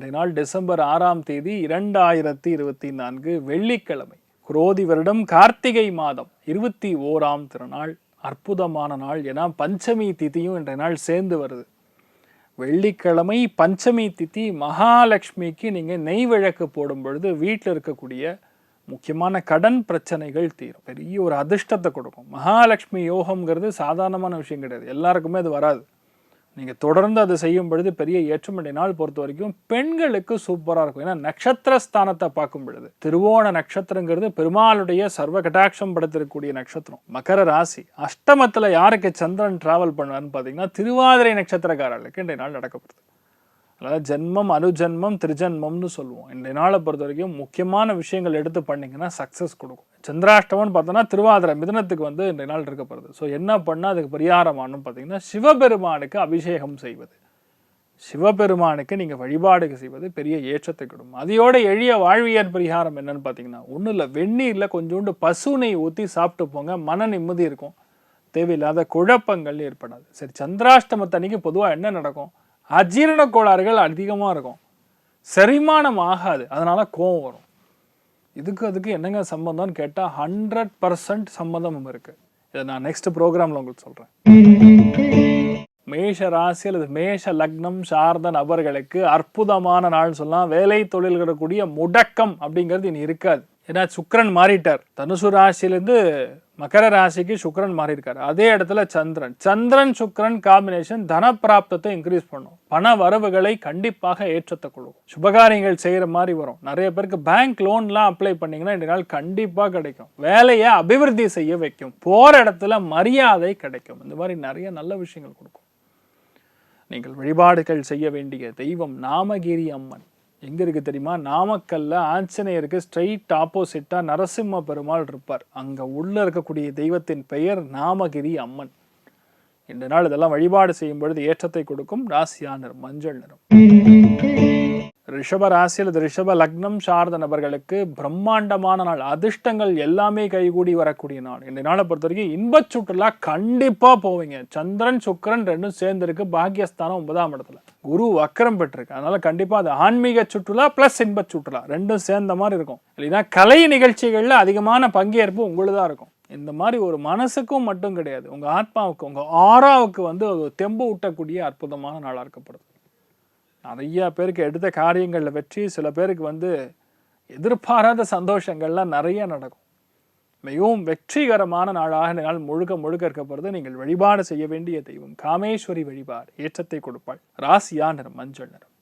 இன்றைய நாள் டிசம்பர் 6ஆம் தேதி 2024 வெள்ளிக்கிழமை. குரோதி வருடம் கார்த்திகை மாதம் 21ஆம் திருநாள். அற்புதமான நாள். ஏன்னா பஞ்சமி திதியும் இன்றைய நாள் சேர்ந்து வருது. வெள்ளிக்கிழமை பஞ்சமி திதி. மகாலட்சுமிக்கு நீங்கள் நெய் விளக்கு போடும் பொழுது வீட்டில் இருக்கக்கூடிய முக்கியமான கடன் பிரச்சனைகள் தீரும். பெரிய ஒரு அதிர்ஷ்டத்தை கொடுக்கும். மகாலட்சுமி யோகம்ங்கிறது சாதாரணமான விஷயம் கிடையாது. எல்லாருக்குமே அது வராது. நீங்கள் தொடர்ந்து அதை செய்யும் பொழுது பெரிய ஏற்றம். நாள் பொறுத்த வரைக்கும் பெண்களுக்கு சூப்பராக இருக்கும். ஏன்னா நட்சத்திர ஸ்தானத்தை பார்க்கும் பொழுது திருவோண நட்சத்திரங்கிறது பெருமாளுடைய சர்வ கடாட்சம் படுத்திருக்கக்கூடிய நட்சத்திரம். மகர ராசி. அஷ்டமத்தில் யாருக்கு சந்திரன் டிராவல் பண்ணுவார்னு பார்த்தீங்கன்னா திருவாதிரை நட்சத்திரக்காரர்களுக்கு இன்றைய நாள் நடக்கப்படுது. அதாவது ஜென்மம் அனுஜென்மம் திரிஜன்மம்னு சொல்லுவோம். இன்றைய நாளை பொறுத்த வரைக்கும் முக்கியமான விஷயங்கள் எடுத்து பண்ணிங்கன்னா சக்ஸஸ் கொடுக்கும். சந்திராஷ்டமம்னு பார்த்தோன்னா திருவாதிரை மிதுனத்துக்கு இன்றைய நாள் இருக்கப்படுது. ஸோ என்ன பண்ணால் அதுக்கு பரிகாரமானு பார்த்தீங்கன்னா சிவபெருமானுக்கு அபிஷேகம் செய்வது, சிவபெருமானுக்கு நீங்கள் வழிபாடுக்கு செய்வது பெரிய ஏற்றத்தை கொடுக்கும். அதையோட எளிய வாழ்வியல் பரிகாரம் என்னன்னு பார்த்தீங்கன்னா ஒன்றும் இல்லை, வெந்நீரில் கொஞ்சோண்டு பசுனை ஊற்றி சாப்பிட்டு போங்க. மன நிம்மதி இருக்கும். தேவையில்லாத குழப்பங்கள் ஏற்படாது. சரி, சந்திராஷ்டமத்தன்னைக்கு பொதுவாக என்ன நடக்கும்? அஜீரண கோளாறுகள் அதிகமாக இருக்கும். செரிமானம் ஆகாது. அதனால கோவம் வரும். அதுக்கு என்னங்க சம்பந்தம்னு கேட்டால் 100% சம்பந்தமும் இருக்குது. இதை நான் நெக்ஸ்ட் ப்ரோக்ராமில் உங்களுக்கு சொல்கிறேன். மேஷ ராசி அல்லது மேஷ லக்னம் சார்ந்த நபர்களுக்கு அற்புதமான நாள் சொல்லலாம். வேலை தொழில்கள் கூடிய முடக்கம் அப்படிங்கிறது இனி இருக்காது. ஏன்னா சுக்கிரன் மாறிட்டார். தனுசு ராசியிலேருந்து மகர ராசிக்கு சுக்கிரன் மாறி இருக்காரு. அதே இடத்துல சந்திரன் சுக்கிரன் காம்பினேஷன் தன பிராப்தத்தை இன்க்ரீஸ் பண்ணும். பண வரவுகளை கண்டிப்பாக ஏற்றத்தை கொடுக்கும். சுபகாரியங்கள் செய்யற மாதிரி வரும். நிறைய பேருக்கு பேங்க் லோன்லாம் அப்ளை பண்ணீங்கன்னா இந்த நாள் கண்டிப்பாக கிடைக்கும். வேலையை அபிவிருத்தி செய்ய வைக்கும். போற இடத்துல மரியாதை கிடைக்கும். இந்த மாதிரி நிறைய நல்ல விஷயங்கள் கொடுக்கும். நீங்கள் வழிபாடுகள் செய்ய வேண்டிய தெய்வம் நாமகிரி அம்மன். எங்க இருக்கு தெரியுமா? நாமக்கல்ல ஆஞ்சநேயருக்கு ஸ்ட்ரெயிட் ஆப்போசிட்டா நரசிம்ம பெருமாள் இருப்பார். அங்க உள்ள இருக்கக்கூடிய தெய்வத்தின் பெயர் நாமகிரி அம்மன். இந்த நாள் இதெல்லாம் வழிபாடு செய்யும் பொழுது ஏற்றத்தை கொடுக்கும். ராசியா நிறம் மஞ்சள் நிறம். ரிஷப ராசி அல்லது ரிஷப லக்னம் சார்ந்த நபர்களுக்கு பிரம்மாண்டமான நாள். அதிர்ஷ்டங்கள் எல்லாமே கைகூடி வரக்கூடிய நாள். இந்த நாளை பொறுத்த வரைக்கும் இன்பச் சுற்றுலா கண்டிப்பா போவீங்க. சந்திரன் சுக்கிரன் ரெண்டும் சேர்ந்திருக்கு. பாக்கியஸ்தானம் 9ஆம் இடத்துல. குரு வக்கரம் பெற்றிருக்கு. அதனால கண்டிப்பா அது ஆன்மீக சுற்றுலா பிளஸ் இன்பச் சுற்றுலா ரெண்டும் சேர்ந்த மாதிரி இருக்கும். இல்லைன்னா கலை நிகழ்ச்சிகள்ல அதிகமான பங்கேற்பு உங்களுக்கு தான் இருக்கும். இந்த மாதிரி ஒரு மனசுக்கும் மட்டும் கிடையாது, உங்க ஆத்மாவுக்கு உங்க ஆறாவுக்கு தெம்பு ஊட்டக்கூடிய அற்புதமான நாளாக இருக்கப்படுது. நிறைய பேருக்கு எடுத்த காரியங்களில் வெற்றி, சில பேருக்கு எதிர்பாராத சந்தோஷங்கள்லாம் நிறைய நடக்கும். மிகவும் வெற்றிகரமான நாளாக இந்த நாள் முழுக்க இருக்கப்படுது. நீங்கள் வழிபாடு செய்ய வேண்டிய தெய்வம் காமேஸ்வரி வழிபாடு ஏற்றத்தை கொடுப்பாள். ராசியா நிறம் மஞ்சள் நிறம்.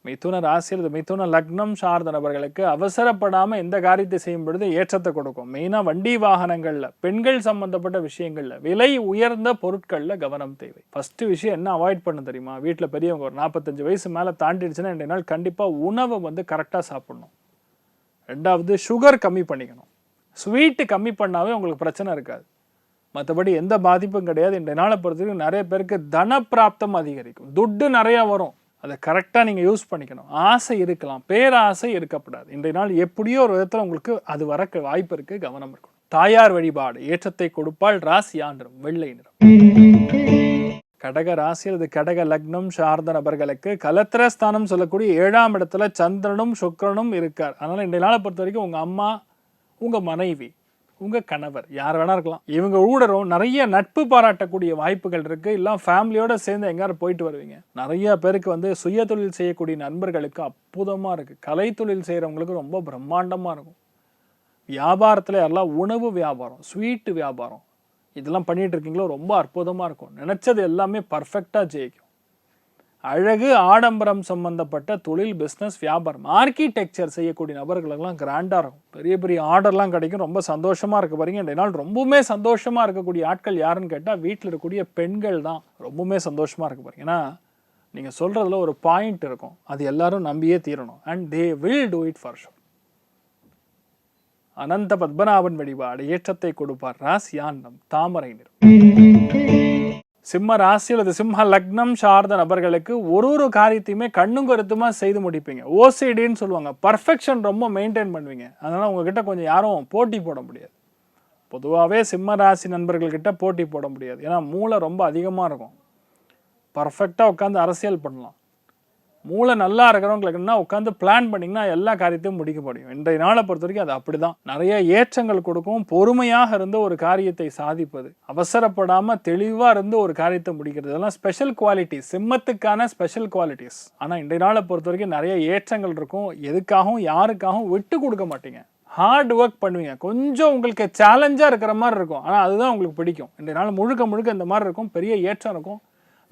மிதுன ராசியில் மிதுன லக்னம் சார்ந்த நபர்களுக்கு அவசரப்படாம எந்த காரியத்தை செய்யும் பொழுது ஏற்றத்தை கொடுக்கும். மெயினா வண்டி வாகனங்கள்ல, பெண்கள் சம்பந்தப்பட்ட விஷயங்கள்ல, விலை உயர்ந்த பொருட்கள்ல கவனம் தேவை. ஃபர்ஸ்ட் விஷயம் என்ன அவாய்ட் பண்ண தெரியுமா? வீட்டில் பெரியவங்க ஒரு 45 வயசு மேல தாண்டிடுச்சுன்னா இன்றைய நாள் கண்டிப்பா உணவை கரெக்டா சாப்பிடணும். ரெண்டாவது சுகர் கம்மி பண்ணிக்கணும். ஸ்வீட்டு கம்மி பண்ணாவே உங்களுக்கு பிரச்சனை இருக்காது. மற்றபடி எந்த பாதிப்பும் கிடையாது. இன்றைய நாளை பொறுத்தவரைக்கும் நிறைய பேருக்கு தன பிராப்தம் அதிகரிக்கும். துட்டு நிறைய வரும். அதை கரெக்டாக நீங்கள் யூஸ் பண்ணிக்கணும். ஆசை இருக்கலாம், பேராசை இருக்கப்படாது. இன்றைய நாள் எப்படியோ ஒரு விதத்தில் உங்களுக்கு அது வர வாய்ப்பு இருக்குது. கவனம் இருக்கணும். தாயார் வழிபாடு ஏற்றத்தை கொடுப்பாள். ராசியா நிறம் வெள்ளை நிறம். கடக ராசி அல்லது கடக லக்னம் சார்ந்த நபர்களுக்கு கலத்திரஸ்தானம் சொல்லக்கூடிய 7ஆம் இடத்துல சந்திரனும் சுக்கிரனும் இருக்கார். அதனால் இன்றைய நாளை பொறுத்த வரைக்கும் உங்கள் அம்மா, உங்கள் மனைவி, உங்கள் கணவர் யார் வேணா இருக்கலாம், இவங்க ஊடரும் நிறைய நட்பு பாராட்டக்கூடிய வாய்ப்புகள் இருக்குது. இல்லை ஃபேமிலியோடு சேர்ந்து எங்கேயாரும் போயிட்டு வருவீங்க. நிறைய பேருக்கு சுய தொழில் செய்யக்கூடிய நண்பர்களுக்கு அற்புதமாக இருக்குது. கலை தொழில் செய்கிறவங்களுக்கு ரொம்ப பிரம்மாண்டமாக இருக்கும். வியாபாரத்தில் யாரெல்லாம் உணவு வியாபாரம், ஸ்வீட்டு வியாபாரம் இதெல்லாம் பண்ணிகிட்டு இருக்கீங்களோ ரொம்ப அற்புதமாக இருக்கும். நினச்சது எல்லாமே பர்ஃபெக்டாக ஜெயிக்கும். அழகு ஆடம்பரம் சம்பந்தப்பட்ட தொழில், பிஸ்னஸ், வியாபாரம், ஆர்கிடெக்சர் செய்யக்கூடிய நபர்களுக்கெல்லாம் கிராண்டாக இருக்கும். பெரிய பெரிய ஆர்டர்லாம் கிடைக்கும். ரொம்ப சந்தோஷமாக இருக்க பாருங்க. இந்த நாள் ரொம்பவுமே சந்தோஷமாக இருக்கக்கூடிய ஆட்கள் யாருன்னு கேட்டால் வீட்டில் இருக்கக்கூடிய பெண்கள் தான் ரொம்பவுமே சந்தோஷமாக இருக்க பாருங்க. ஏன்னா நீங்கள் சொல்கிறதுல ஒரு பாயிண்ட் இருக்கும். அது எல்லாரும் நம்பியே தீரணும். And they will do it for sure. Anantha Padmanabhan வழிபாடு ஏற்றத்தை கொடுப்பார். ராசியா நிறம் தாமரை நிறம். சிம்ம ராசி அல்லது சிம்ம லக்னம் சார்ந்த நபர்களுக்கு ஒரு காரியத்தையுமே கண்ணும் கருத்துமா செய்து முடிப்பீங்க. ஓசிடின்னு சொல்லுவாங்க. பர்ஃபெக்ஷன் ரொம்ப மெயின்டைன் பண்ணுவீங்க. அதனால் உங்ககிட்ட கொஞ்சம் யாரும் போட்டி போட முடியாது. பொதுவாகவே சிம்ம ராசி நண்பர்கள்கிட்ட போட்டி போட முடியாது. ஏன்னா மூளை ரொம்ப அதிகமாக இருக்கும். பர்ஃபெக்டாக உட்காந்து அரசியல் பண்ணலாம். மூளை நல்லா இருக்கிறவங்களுக்குன்னா உட்காந்து பிளான் பண்ணிங்கன்னா எல்லா காரியத்தையும் முடிக்க முடியும். இன்றைய நாளை பொறுத்த வரைக்கும் அது அப்படிதான். நிறைய ஏற்றங்கள் கொடுக்கும். பொறுமையாக இருந்து ஒரு காரியத்தை சாதிப்பது, அவசரப்படாமல் தெளிவாக இருந்து ஒரு காரியத்தை முடிக்கிறது, இதெல்லாம் ஸ்பெஷல் குவாலிட்டிஸ், சிம்மத்துக்கான ஸ்பெஷல் குவாலிட்டிஸ். ஆனால் இன்றைய நாளை பொறுத்த வரைக்கும் நிறைய ஏற்றங்கள் இருக்கும். எதுக்காகவும் யாருக்காகவும் விட்டு கொடுக்க மாட்டீங்க. ஹார்ட் ஒர்க் பண்ணுவீங்க. கொஞ்சம் உங்களுக்கு சேலஞ்சாக இருக்கிற மாதிரி இருக்கும், ஆனால் அதுதான் உங்களுக்கு பிடிக்கும். இன்றைய நாள் முழுக்க முழுக்க இந்த மாதிரி இருக்கும். பெரிய ஏற்றம் இருக்கும்.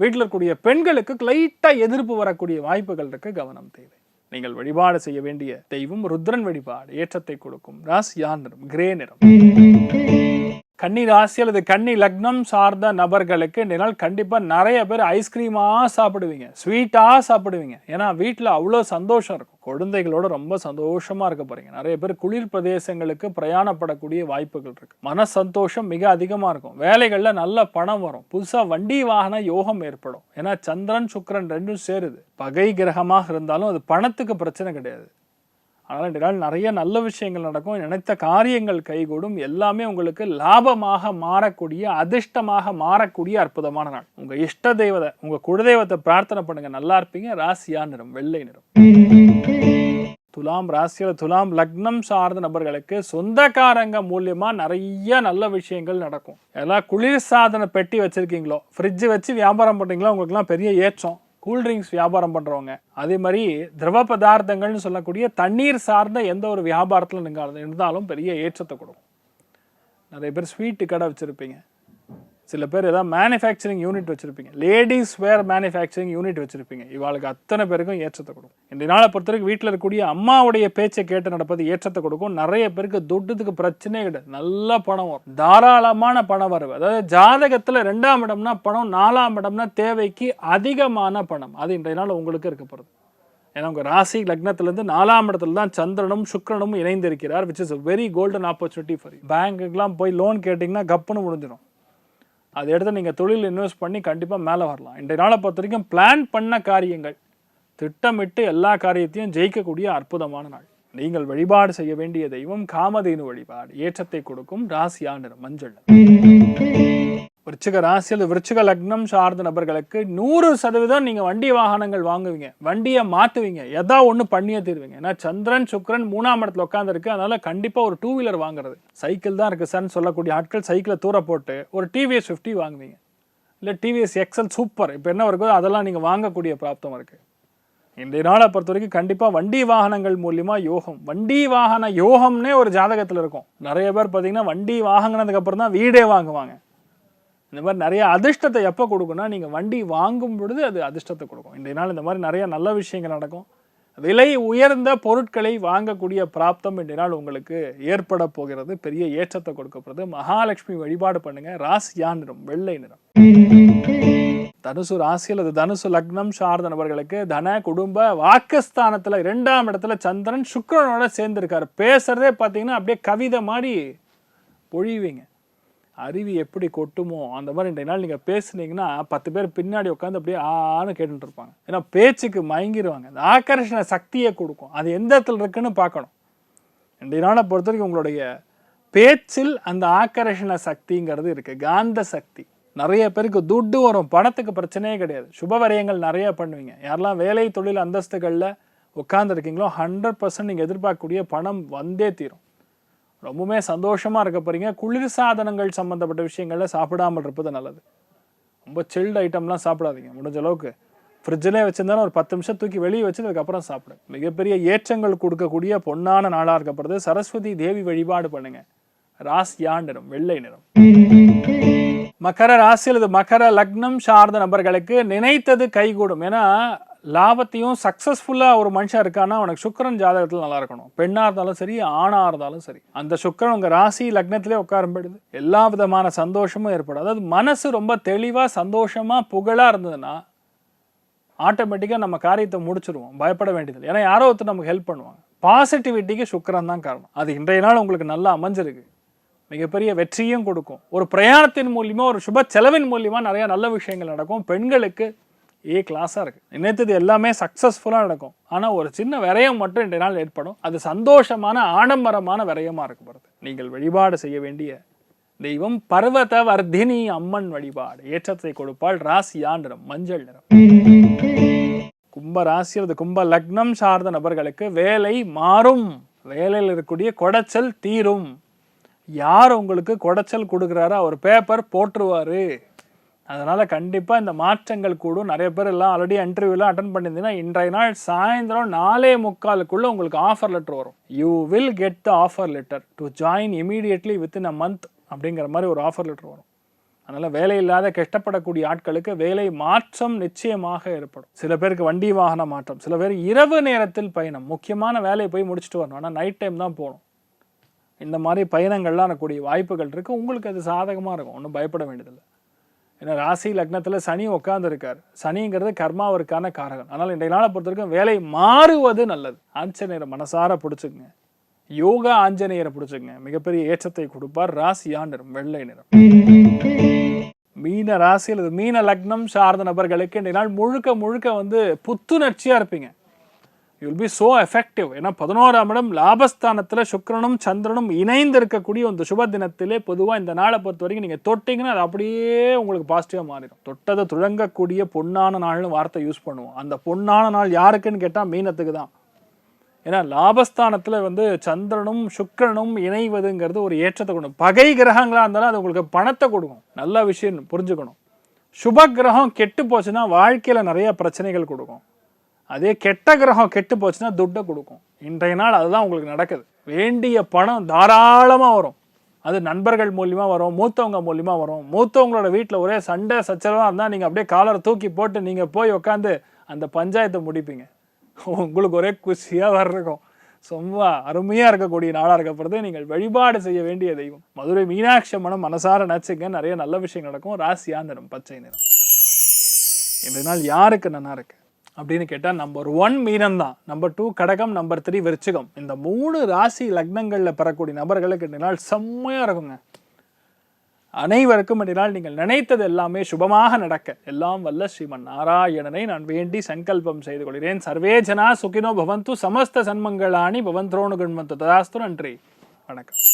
வீட்டில் இருக்கக்கூடிய பெண்களுக்கு லைட்டாக எதிர்ப்பு வரக்கூடிய வாய்ப்புகள் இருக்கு. கவனம் தேவை. நீங்கள் வழிபாடு செய்ய வேண்டிய தெய்வம் ருத்ரன் வழிபாடு ஏற்றத்தை கொடுக்கும். ராசியா நிறம் கிரே நிறம். கன்னி ராசி அல்லது கன்னி லக்னம் சார்ந்த நபர்களுக்கு இந்த நாள் கண்டிப்பாக நிறைய பேர் ஐஸ்கிரீமாக சாப்பிடுவீங்க, ஸ்வீட்டாக சாப்பிடுவீங்க. ஏன்னா வீட்டில் அவ்வளோ சந்தோஷம் இருக்கும். குழந்தைகளோட ரொம்ப சந்தோஷமாக இருக்க போகிறீங்க. நிறைய பேர் குளிர் பிரதேசங்களுக்கு பிரயாணப்படக்கூடிய வாய்ப்புகள் இருக்குது. மன சந்தோஷம் மிக அதிகமாக இருக்கும். வேலைகளில் நல்ல பணம் வரும். புதுசாக வண்டி வாகன யோகம் ஏற்படும். ஏன்னா சந்திரன் சுக்கிரன் ரெண்டும் சேருது. பகை கிரகமாக இருந்தாலும் அது பணத்துக்கு பிரச்சனை கிடையாது. அதனால் இந்த நாள் நிறைய நல்ல விஷயங்கள் நடக்கும். நினைத்த காரியங்கள் கைகூடும். எல்லாமே உங்களுக்கு லாபமாக மாறக்கூடிய, அதிர்ஷ்டமாக மாறக்கூடிய அற்புதமான நாள். உங்கள் இஷ்ட தெய்வத்தை, உங்கள் குலதெய்வத்தை பிரார்த்தனை பண்ணுங்க, நல்லா இருப்பீங்க. ராசியா நிறம் வெள்ளை நிறம். துலாம் ராசியில் துலாம் லக்னம் சார்ந்த நபர்களுக்கு சொந்தக்காரங்க மூலியமா நிறைய நல்ல விஷயங்கள் நடக்கும். எல்லாம் குளிர்சாதன பெட்டி வச்சிருக்கீங்களோ, ஃப்ரிட்ஜ் வச்சு வியாபாரம் பண்ணுறீங்களோ, உங்களுக்குலாம் பெரிய ஏற்றம். கூல்ட்ரிங்க்ஸ் வியாபாரம் பண்ணுறவங்க, அதே மாதிரி திரவ பதார்த்தங்கள்னு சொல்லக்கூடிய தண்ணீர் சார்ந்த எந்த ஒரு வியாபாரத்தில் நீங்கள் இருந்தாலும் பெரிய ஏற்றத்தை கொடுக்கும். நிறைய பேர் ஸ்வீட்டு கடை வச்சுருப்பீங்க. சில பேர் ஏதாவது மேனுஃபேக்சரிங் யூனிட் வச்சுருப்பீங்க. லேடிஸ் வேர் மேனுஃபேக்சரிங் யூனிட் வச்சுருப்பீங்க. இவாளுக்கு அத்தனை பேருக்கும் ஏற்றத்தை கொடுக்கும். இந்த நாளை பொறுத்தவரைக்கும் வீட்டில் இருக்கக்கூடிய அம்மாவுடைய பேச்சை கேட்டு நடப்பது ஏற்றத்தை கொடுக்கும். நிறைய பேருக்கு துட்டுக்கு பிரச்சனையே கிடையாது. நல்ல பணம் வரும். தாராளமான பணம் வரவு. அதாவது ஜாதகத்தில் 2ஆம் இடம்னா பணம், 4ஆம் இடம்னா தேவைக்கு அதிகமான பணம். அது இன்றைய நாள் உங்களுக்கு இருக்க போகிறது. ஏன்னா உங்கள் ராசி லக்னத்திலேருந்து 4ஆம் இடத்துல தான் சந்திரனும் சுக்கிரனும் இணைந்திருக்கிறார். Which is a very golden opportunity for you. பேங்க்குக்கெலாம் போய் லோன் கேட்டிங்கன்னா கப்புன்னு முடிஞ்சிடும். அதை எடுத்து நீங்கள் தொழில் இன்வெஸ்ட் பண்ணி கண்டிப்பாக மேலே வரலாம். இன்றைய நாளை பொறுத்த வரைக்கும் பிளான் பண்ண காரியங்கள், திட்டமிட்டு எல்லா காரியத்தையும் ஜெயிக்கக்கூடிய அற்புதமான நாள். நீங்கள் வழிபாடு செய்ய வேண்டிய தெய்வம் காமதேனு வழிபாடு ஏற்றத்தை கொடுக்கும். ராசியா நிறம் மஞ்சள். விருச்சிக ராசியில் விருச்சிக லக்னம் சார்ந்த நபர்களுக்கு 100% நீங்கள் வண்டி வாகனங்கள் வாங்குவீங்க, வண்டியை மாற்றுவீங்க, எதா ஒன்று பண்ணியே தீருவீங்க. ஏன்னா சந்திரன் சுக்கிரன் 3ஆம் இடத்துல உட்காந்துருக்கு. அதனால கண்டிப்பாக ஒரு 2 வீலர் வாங்குறது. சைக்கிள் தான் இருக்குது சார்னு சொல்லக்கூடிய ஆட்கள் சைக்கிளை தூர போட்டு ஒரு டிவிஎஸ் 50 வாங்குவீங்க, இல்லை டிவிஎஸ் எக்ஸல் சூப்பர் இப்போ என்ன இருக்கோ அதெல்லாம் நீங்கள் வாங்கக்கூடிய பிராப்தம் இருக்குது. இன்றைய நாளை பொறுத்த வரைக்கும் கண்டிப்பாக வண்டி வாகனங்கள் மூலியமா யோகம். வண்டி வாகன யோகம்னே ஒரு ஜாதகத்தில் இருக்கும். நிறைய பேர் பார்த்தீங்கன்னா வண்டி வாங்கினதுக்கப்புறம் தான் வீடே வாங்குவாங்க. இந்த மாதிரி நிறைய அதிர்ஷ்டத்தை எப்போ கொடுக்குன்னா நீங்கள் வண்டி வாங்கும் பொழுது அது அதிர்ஷ்டத்தை கொடுக்கும். இன்றைய நாள் இந்த மாதிரி நிறைய நல்ல விஷயங்கள் நடக்கும். விலை உயர்ந்த பொருட்களை வாங்கக்கூடிய பிராப்தம் இன்றைய நாள் உங்களுக்கு ஏற்பட போகிறது. பெரிய ஏற்றத்தை கொடுக்கப்படுது. மகாலட்சுமி வழிபாடு பண்ணுங்க. ராசியா நிறம் வெள்ளை நிறம். தனுசு ராசியில் அது தனுசு லக்னம் சார்ந்த நபர்களுக்கு தன குடும்ப வாக்குஸ்தானத்தில் 2ஆம் இடத்துல சந்திரன் சுக்கிரனோட சேர்ந்திருக்காரு. பேசுறதே பார்த்தீங்கன்னா அப்படியே கவிதை மாதிரி பொழிவீங்க. அருவி எப்படி கொட்டுமோ அந்த மாதிரி இன்றைய நாள் நீங்கள் பேசுனீங்கன்னா 10 பேர் பின்னாடி உட்காந்து அப்படியே ஆன்னு கேட்டுட்டு இருப்பாங்க. ஏன்னா பேச்சுக்கு மயங்கிடுவாங்க. அந்த ஆக்கர்ஷண சக்தியை கொடுக்கும். அது எந்த இடத்துல இருக்குன்னு பார்க்கணும். இன்றைய நாளை பொறுத்த வரைக்கும் உங்களுடைய பேச்சில் அந்த ஆக்கர்ஷண சக்திங்கிறது இருக்குது. காந்த சக்தி. நிறைய பேருக்கு துட்டு வரும். பணத்துக்கு பிரச்சனையே கிடையாது. சுபவரியங்கள் நிறைய பண்ணுவீங்க. யாரெல்லாம் வேலை தொழில் அந்தஸ்துகளில் உட்காந்துருக்கீங்களோ 100% நீங்கள் எதிர்பார்க்கக்கூடிய பணம் வந்தே தீரும். ரொம்பவுமே சந்தோஷமாக இருக்க போகிறீங்க. குளிர் சாதனங்கள் சம்மந்தப்பட்ட விஷயங்களில் சாப்பிடாமல் இருப்பது நல்லது. ரொம்ப சில்டு ஐட்டம்லாம் சாப்பிடாதீங்க. முடிஞ்ச அளவுக்கு ஃப்ரிட்ஜிலே வச்சுருந்தாலும் ஒரு 10 நிமிஷம் தூக்கி வெளியே வச்சு அதுக்கப்புறம் சாப்பிடு. மிகப்பெரிய ஏற்றங்கள் கொடுக்கக்கூடிய பொன்னான நாளாக இருக்கப்படுது. சரஸ்வதி தேவி வழிபாடு பண்ணுங்க. ராசியா நிறம் வெள்ளை நிறம். மகர ராசியில் இது மகர லக்னம் சார்ந்த நபர்களுக்கு நினைத்தது கைகூடும். ஏன்னா லாபத்தையும் சக்ஸஸ்ஃபுல்லாக ஒரு மனுஷன் இருக்கான்னா அவனுக்கு சுக்கிரன் ஜாதகத்தில் நல்லா இருக்கணும். பெண்ணாக இருந்தாலும் சரி, ஆணாக இருந்தாலும் சரி, அந்த சுக்கிரன் உங்கள் ராசி லக்னத்திலே உட்காரப்படுது. எல்லா விதமான சந்தோஷமும் ஏற்படும். அதாவது மனசு ரொம்ப தெளிவாக சந்தோஷமாக புகழாக இருந்ததுன்னா ஆட்டோமேட்டிக்காக நம்ம காரியத்தை முடிச்சிருவோம். பயப்பட வேண்டியதில்லை. ஏன்னா யாரோ ஒருத்தர் நமக்கு ஹெல்ப் பண்ணுவாங்க. பாசிட்டிவிட்டிக்கு சுக்கிரன் தான் காரணம். அது இன்றைய நாள் உங்களுக்கு நல்லா அமைஞ்சிருக்கு. மிகப்பெரிய வெற்றியும் கொடுக்கும். ஒரு பிரயாணத்தின் மூலியமாக, ஒரு சுப செலவின் மூலியமாக நிறைய நல்ல விஷயங்கள் நடக்கும். பெண்களுக்கு ஏ கிளாஸாக இருக்குது. நினைத்தது எல்லாமே சக்ஸஸ்ஃபுல்லாக நடக்கும். ஆனால் ஒரு சின்ன விரயம் மட்டும் இன்றைய நாள் ஏற்படும். அது சந்தோஷமான ஆடம்பரமான விரயமாக இருக்கப்படுது. நீங்கள் வழிபாடு செய்ய வேண்டிய தெய்வம் பர்வத வர்தினி அம்மன் வழிபாடு ஏற்றத்தை கொடுப்பாள். ராசியா நிறம் மஞ்சள் நிறம். கும்ப ராசி அல்லது கும்ப லக்னம் சார்ந்த நபர்களுக்கு வேலை மாறும், வேலையில் இருக்கக்கூடிய குடைச்சல் தீரும். யார் உங்களுக்கு குடைச்சல் கொடுக்குறாரோ அவர் பேப்பர் போட்டுருவாரு. அதனால் கண்டிப்பாக இந்த மாற்றங்கள் கூடும். நிறைய பேர் எல்லாம் ஆல்ரெடி இன்டர்வியூலாம் அட்டன் பண்ணியிருந்தீங்கன்னா இன்றைய நாள் சாயந்தரம் 4:45 உங்களுக்கு ஆஃபர் லெட்டர் வரும். You will get the offer letter to join immediately within a month அப்படிங்கிற மாதிரி ஒரு ஆஃபர் லெட்டர் வரும். அதனால் வேலை இல்லாத கஷ்டப்படக்கூடிய ஆட்களுக்கு வேலை மாற்றம் நிச்சயமாக ஏற்படும். சில பேருக்கு வண்டி வாகன மாற்றம், சில பேர் இரவு நேரத்தில் பயணம், முக்கியமான வேலையை போய் முடிச்சுட்டு வரணும், ஆனால் நைட் டைம் தான் போகணும். இந்த மாதிரி பயணங்கள்லாம் இருக்கக்கூடிய வாய்ப்புகள் இருக்குது. உங்களுக்கு அது சாதகமாக இருக்கும், ஒன்றும் பயப்பட வேண்டியதில்லை. ஏன்னா ராசி லக்னத்தில் சனி உட்காந்துருக்கார். சனிங்கிறது கர்மாவிற்கான காரகன். அதனால் இன்றைய நாளை பொறுத்த வரைக்கும் வேலை மாறுவது நல்லது. ஆஞ்சநேயரை மனசார பிடிச்சிக்குங்க, யோகா ஆஞ்சநேயரை பிடிச்சிக்குங்க, மிகப்பெரிய ஏற்றத்தை கொடுப்பார். ராசியா நிறம் வெள்ளை நிறம். மீன ராசி அல்லது மீன லக்னம் சார்ந்த நபர்களுக்கு இன்றைய நாள் முழுக்க முழுக்க புத்துணர்ச்சியாக இருப்பீங்க. You will be so effective. ஏன்னா 11ஆம் இடம் லாபஸ்தானத்தில் சுக்கிரனும் சந்திரனும் இணைந்து இருக்கக்கூடிய ஒரு சுப தினத்திலே பொதுவாக இந்த நாளை பொறுத்த வரைக்கும் நீங்கள் தொட்டிங்கன்னா அது அப்படியே உங்களுக்கு பாசிட்டிவாக மாறிடும். தொட்டதை துழங்கக்கூடிய பொன்னான நாள்னு வார்த்தை யூஸ் பண்ணுவோம். அந்த பொன்னான நாள் யாருக்குன்னு கேட்டால் மீனத்துக்கு தான். ஏன்னா லாபஸ்தானத்தில் சந்திரனும் சுக்கிரனும் இணைவதுங்கிறது ஒரு ஏற்றத்தை கொடுக்கும். பகை கிரகங்களாக இருந்தாலும் அது உங்களுக்கு பணத்தை கொடுக்கும். நல்ல விஷயம் புரிஞ்சுக்கணும். சுப கிரகம் கெட்டு போச்சுன்னா வாழ்க்கையில் நிறைய பிரச்சனைகள் கொடுக்கும். அதே கெட்ட கிரகம் கெட்டு போச்சுன்னா துட்டை கொடுக்கும். இன்றைய நாள் அதுதான் உங்களுக்கு நடக்குது. வேண்டிய பணம் தாராளமாக வரும். அது நண்பர்கள் மூலியமாக வரும், மூத்தவங்க மூலியமாக வரும். மூத்தவங்களோட வீட்டில் ஒரே சண்டை சச்சரவாக இருந்தால் நீங்கள் அப்படியே காலரை தூக்கி போட்டு நீங்கள் போய் உட்காந்து அந்த பஞ்சாயத்தை முடிப்பீங்க. உங்களுக்கு ஒரே குஷியாக வர்றக்கும். ரொம்ப அருமையாக இருக்கக்கூடிய நாளாக இருக்கப்படுறது. நீங்கள் வழிபாடு செய்ய வேண்டிய தெய்வம் மதுரை மீனாட்சி அம்மன் மனசார நினச்சிங்க, நிறைய நல்ல விஷயம் நடக்கும். ராசியா நிறம் பச்சை நிறம். இந்த நாள் யாருக்கு நல்லா இருக்கு அப்படின்னு கேட்டால் நம்பர் 1 மீனம் தான், நம்பர் 2 கடகம், நம்பர் 3 விருச்சிகம். இந்த 3 ராசி லக்னங்களில் பெறக்கூடிய நபர்களுக்கு இந்த நாள் செம்மையாக இருக்குங்க. அனைவருக்கும் இந்த நாள் நீங்கள் நினைத்தது எல்லாமே சுபமாக நடக்க எல்லாம் வல்ல ஸ்ரீமன் நாராயணனை நான் வேண்டி சங்கல்பம் செய்து கொள்கிறேன். சர்வே ஜனா சுகினோ பவந்து, சமஸ்த சன்மங்களானி பவந்த்ரோணு குண்மந்து. ததாஸ்து. நன்றி, வணக்கம்.